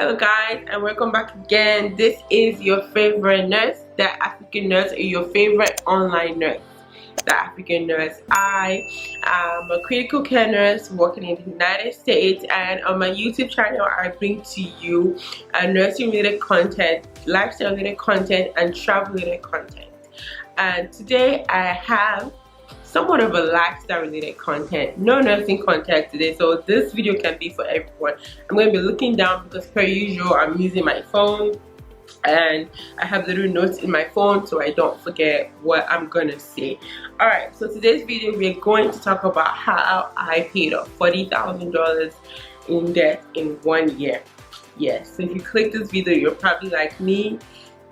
Hello guys, and welcome back again. This is your favorite nurse, the African nurse, or your favorite online nurse, the African nurse. I am a critical care nurse working in the United States, and on my YouTube channel I bring to you nursing related content, lifestyle related content, and travel related content. And today I have somewhat of a lifestyle related content, no nursing content today, so this video can be for everyone. I'm going to be looking down because per usual I'm using my phone and I have little notes in my phone so I don't forget what I'm gonna say. Alright, so today's video we're going to talk about how I paid off $40,000 in debt in 1 year. Yes, so if you click this video, you're probably like me,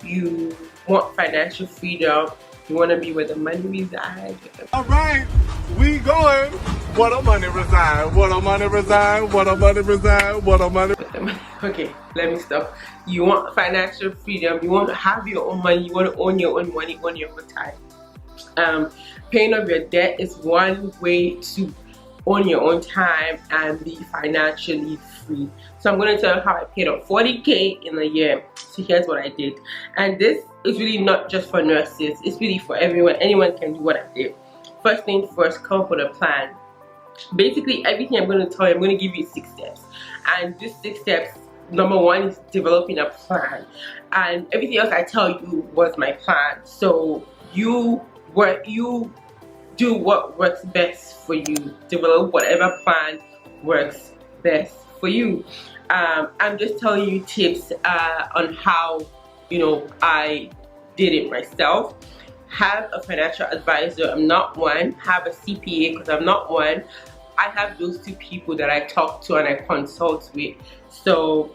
you want financial freedom. You want to be where the money resides. Alright, we going. Where the money reside, where the money reside, where the money reside, where the money. Okay, let me stop. You want financial freedom. You want to have your own money. You want to own your own money, own your own time. Paying off your debt is one way to own your own time and be financially free. So I'm going to tell you how I paid off $40K in a year. So here's what I did, and this is really not just for nurses, it's really for everyone. Anyone can do what I did. First thing first, come up with a plan. Basically everything I'm going to tell you, I'm going to give you 6 steps, and these 6 steps, number 1 is developing a plan, and everything else I tell you was my plan. So you do what works best for you. Develop whatever plan works best for you. I'm just telling you tips on how, you know, I did it myself. Have a financial advisor. I'm not one. Have a CPA, because I'm not one. I have those 2 people that I talk to and I consult with. So,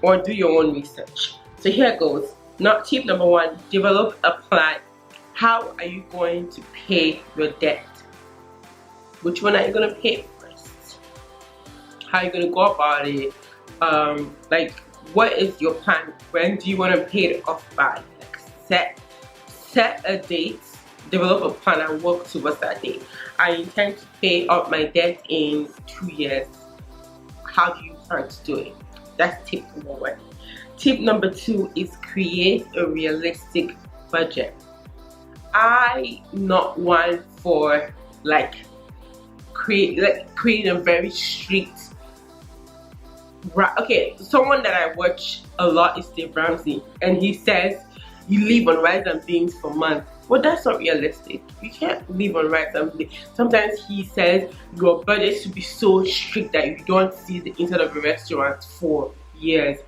or do your own research. So here it goes. Tip number 1, develop a plan. How are you going to pay your debt? Which one are you going to pay first? How are you going to go about it? Like, what is your plan? When do you want to pay it off by? Like, set a date, develop a plan, and work towards that date. I intend to pay off my debt in 2 years. How do you plan to do it? That's tip number 1. Tip number 2 is create a realistic budget. I'm not one for creating a very strict. Okay, someone that I watch a lot is Dave Ramsey, and he says you live on rice and beans for months. Well, that's not realistic. You can't live on rice and beans. Sometimes he says your budget should be so strict that you don't see the inside of a restaurant for years.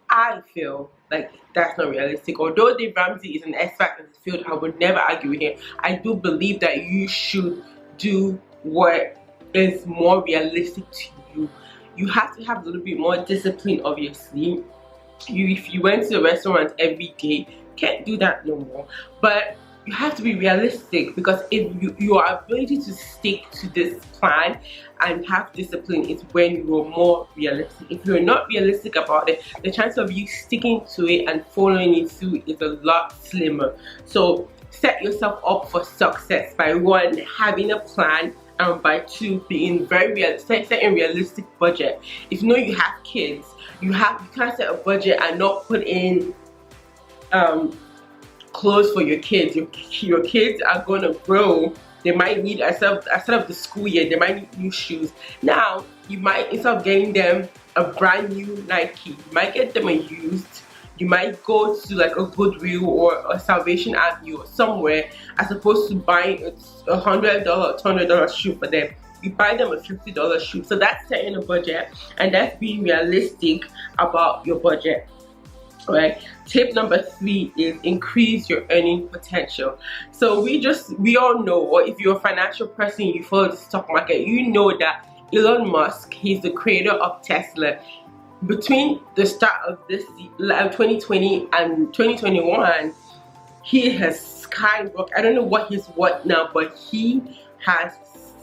I feel like that's not realistic. Although Dave Ramsey is an expert in this field, I would never argue with him. I do believe that you should do what is more realistic to you. You have to have a little bit more discipline, obviously. If you went to a restaurant every day, can't do that no more. But you have to be realistic, because if your ability to stick to this plan and have discipline is when you are more realistic. If you're not realistic about it, the chance of you sticking to it and following it through is a lot slimmer. So set yourself up for success by 1, having a plan, and by 2, being very realistic, setting a realistic budget. If you know you have kids, you can't set a budget and not put in clothes for your kids. Your kids are gonna grow. They might need, instead of the school year, they might need new shoes. Now you might, instead of getting them a brand new Nike, you might get them a used. You might go to like a Goodwill or a Salvation Army or somewhere, as opposed to buying a $100, $200 shoe for them. You buy them a $50 shoe. So that's setting a budget, and that's being realistic about your budget. Right. Tip number 3 is increase your earning potential. So we all know, or if you're a financial person, you follow the stock market, you know that Elon Musk, he's the creator of Tesla. Between the start of this 2020 and 2021, he has skyrocketed. I don't know what now, but he has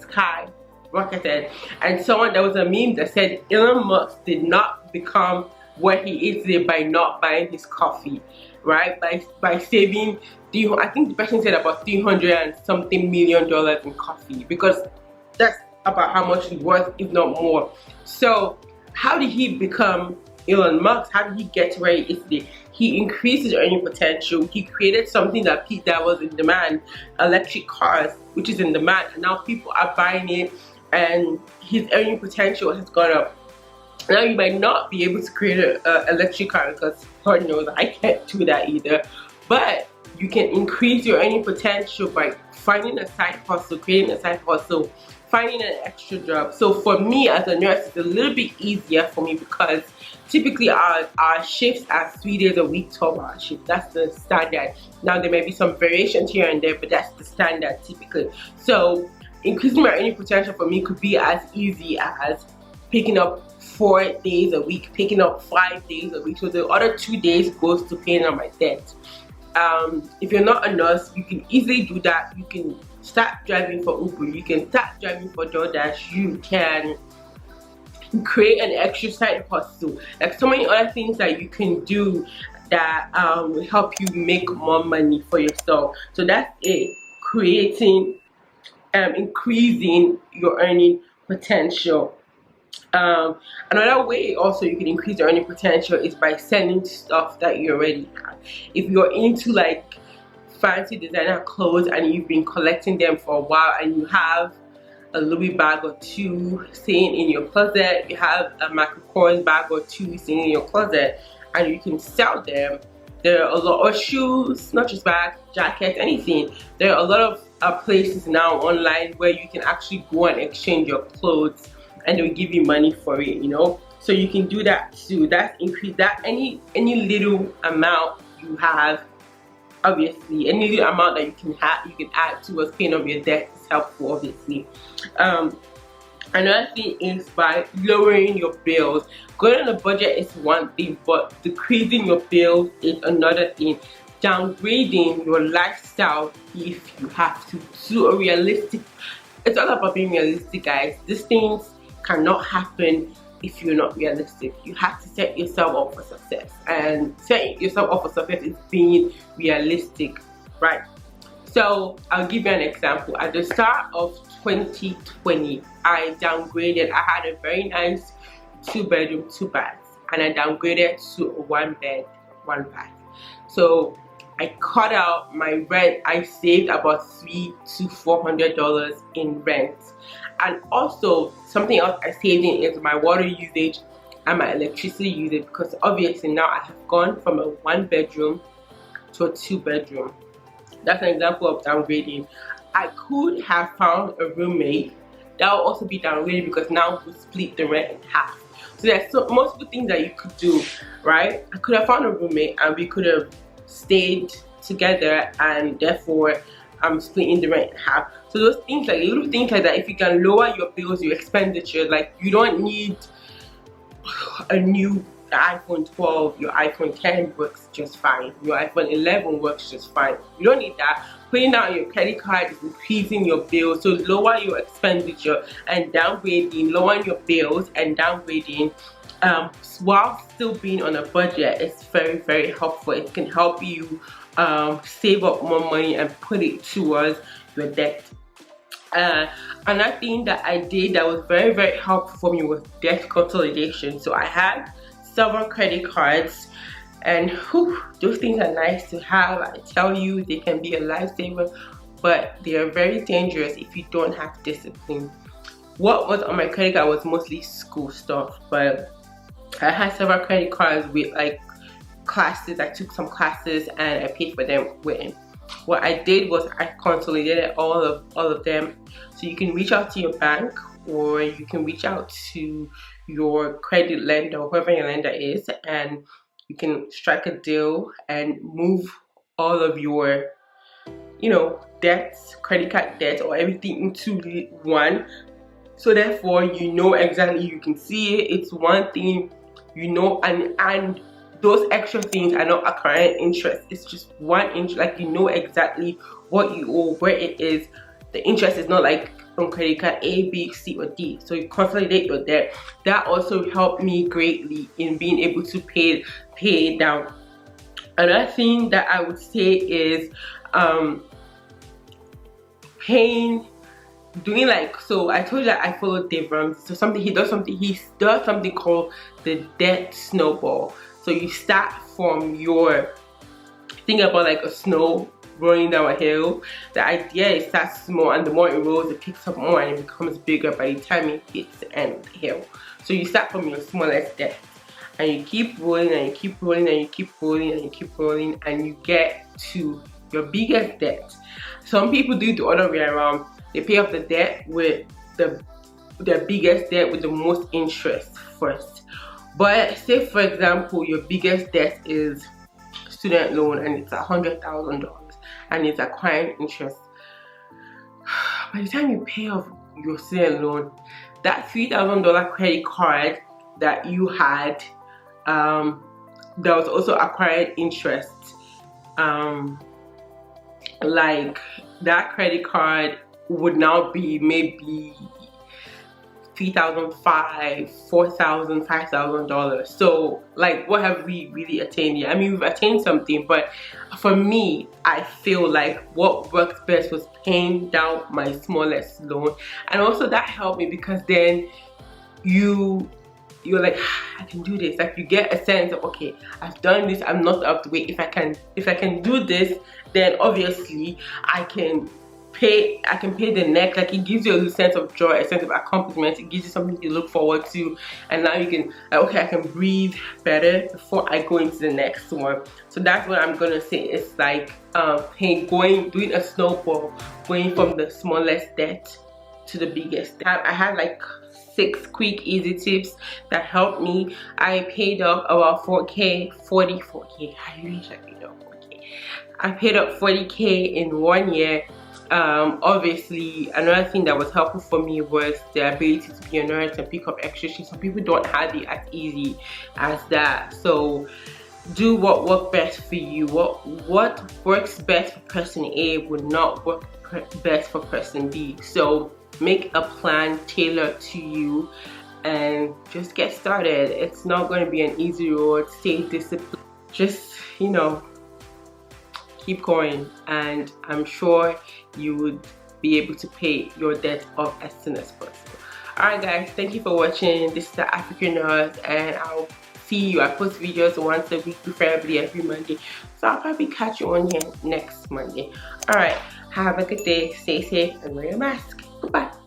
skyrocketed. And there was a meme that said Elon Musk did not become what he is today by not buying his coffee, right? By saving, I think the person said about $300 and something million in coffee, because that's about how much it's worth, if not more. So how did he become Elon Musk? How did he get to where he is today? He increased his earning potential. He created something that was in demand, electric cars, which is in demand, and now people are buying it, and his earning potential has gone up. Now you might not be able to create an electric car, because Lord knows I can't do that either, but you can increase your earning potential by finding a side hustle, creating a side hustle, finding an extra job. So for me as a nurse, it's a little bit easier for me because typically our shifts are 3 days a week, 12-hour shift. That's the standard. Now there may be some variations here and there, but that's the standard typically. So increasing my earning potential for me could be as easy as picking up 4 days a week, picking up 5 days a week. So the other 2 days goes to paying on my debt. If you're not a nurse, you can easily do that. You can start driving for Uber, you can start driving for DoorDash, you can create an extra side hustle, like so many other things that you can do that will help you make more money for yourself. So that's it, creating, increasing your earning potential. Another way also you can increase your earning potential is by selling stuff that you already have. If you're into like fancy designer clothes and you've been collecting them for a while, and you have a Louis bag or two sitting in your closet, you have a Michael Kors bag or two sitting in your closet, and you can sell them. There are a lot of shoes, not just bags, jackets, anything. There are a lot of places now online where you can actually go and exchange your clothes and they'll give you money for it, you know. So you can do that too. That's increase that any little amount you have. Obviously, any little amount that you can add towards paying off your debt is helpful, obviously. Another thing is by lowering your bills. Going on a budget is one thing, but decreasing your bills is another thing. Downgrading your lifestyle if you have to a realistic. It's all about being realistic, guys. These things cannot happen if you're not realistic. You have to set yourself up for success, and setting yourself up for success is being realistic, right? So I'll give you an example. At the start of 2020, I downgraded. I had a very nice 2-bedroom, 2 baths, and I downgraded to a 1 bed, 1 bath. So I cut out my rent. I saved about $300 to $400 in rent. And also something else I saved in is my water usage and my electricity usage, because obviously now I have gone from a 1-bedroom to a 2-bedroom. That's an example of downgrading. I could have found a roommate. That will also be downgraded because now we split the rent in half. So there's multiple things that you could do, right? I could have found a roommate and we could have stayed together, and therefore I'm splitting the rent in half. So those things, like little things like that, if you can lower your bills, your expenditure, like you don't need a new iPhone 12, your iPhone 10 works just fine, your iPhone 11 works just fine. You don't need that. Putting down your credit card is increasing your bills. So lower your expenditure and downgrading, lowering your bills and downgrading while still being on a budget is very, very helpful. It can help you save up more money and put it towards your debt. Another thing that I did that was very, very helpful for me was debt consolidation. So I had several credit cards, and those things are nice to have. I tell you, they can be a lifesaver, but they are very dangerous if you don't have discipline. What was on my credit card was mostly school stuff, but I had several credit cards with like classes. I took some classes and I paid for them with it. What I did was I consolidated all of them. So you can reach out to your bank, or you can reach out to your credit lender, whoever your lender is, and you can strike a deal and move all of your, you know, debts, credit card debt or everything into one. So therefore you know exactly, you can see it, it's one thing, you know, and those extra things are not accruing interest. It's just one interest, like you know exactly what you owe, where it is. The interest is not like on credit card A, B, C, or D. So you consolidate your debt. That also helped me greatly in being able to pay it down. Another thing that I would say is paying doing like, so I told you that I follow Dave Ramsey. So he does something called the debt snowball. So you start from your, think about like a snow rolling down a hill. The idea is that small, and the more it rolls, it picks up more and it becomes bigger by the time it hits the end of the hill. So you start from your smallest debt, and you keep rolling and you keep rolling and you keep rolling and you keep rolling, and you get to your biggest debt. Some people do it the other way around. They pay off the debt with their biggest debt with the most interest first. But say for example your biggest debt is student loan and it's $100,000 and it's acquiring interest. By the time you pay off your student loan, that $3,000 credit card that you had that was also acquiring interest, like that credit card would now be maybe $3,500, $4,000, $5,000. So like, what have we really attained here? I mean, we've attained something, but for me, I feel like what works best was paying down my smallest loan. And also that helped me because then you're like, I can do this. Like, you get a sense of, okay, I've done this, I'm not up to wait. If I can do this, then obviously I can pay the next. Like, it gives you a sense of joy, a sense of accomplishment. It gives you something to look forward to, and now you can, okay, I can breathe better before I go into the next one. So that's what I'm gonna say. It's like doing a snowball, going from the smallest debt to the biggest. I had like 6 quick easy tips that helped me. I paid off about 4K. I wish I paid off 4K. I paid up 40K in 1 year. Obviously another thing that was helpful for me was the ability to be a nurse and pick up extra shifts. Some people don't have it as easy as that. So do what works best for you. What works best for person A would not work best for person B. So make a plan tailored to you and just get started. It's not going to be an easy road. Stay disciplined. Just, you know, keep going, and I'm sure you would be able to pay your debt off as soon as possible. Alright guys, thank you for watching. This is the African Nurse, and I'll see you. I post videos once a week, preferably every Monday. So I'll probably catch you on here next Monday. Alright, have a good day, stay safe, and wear a mask. Goodbye.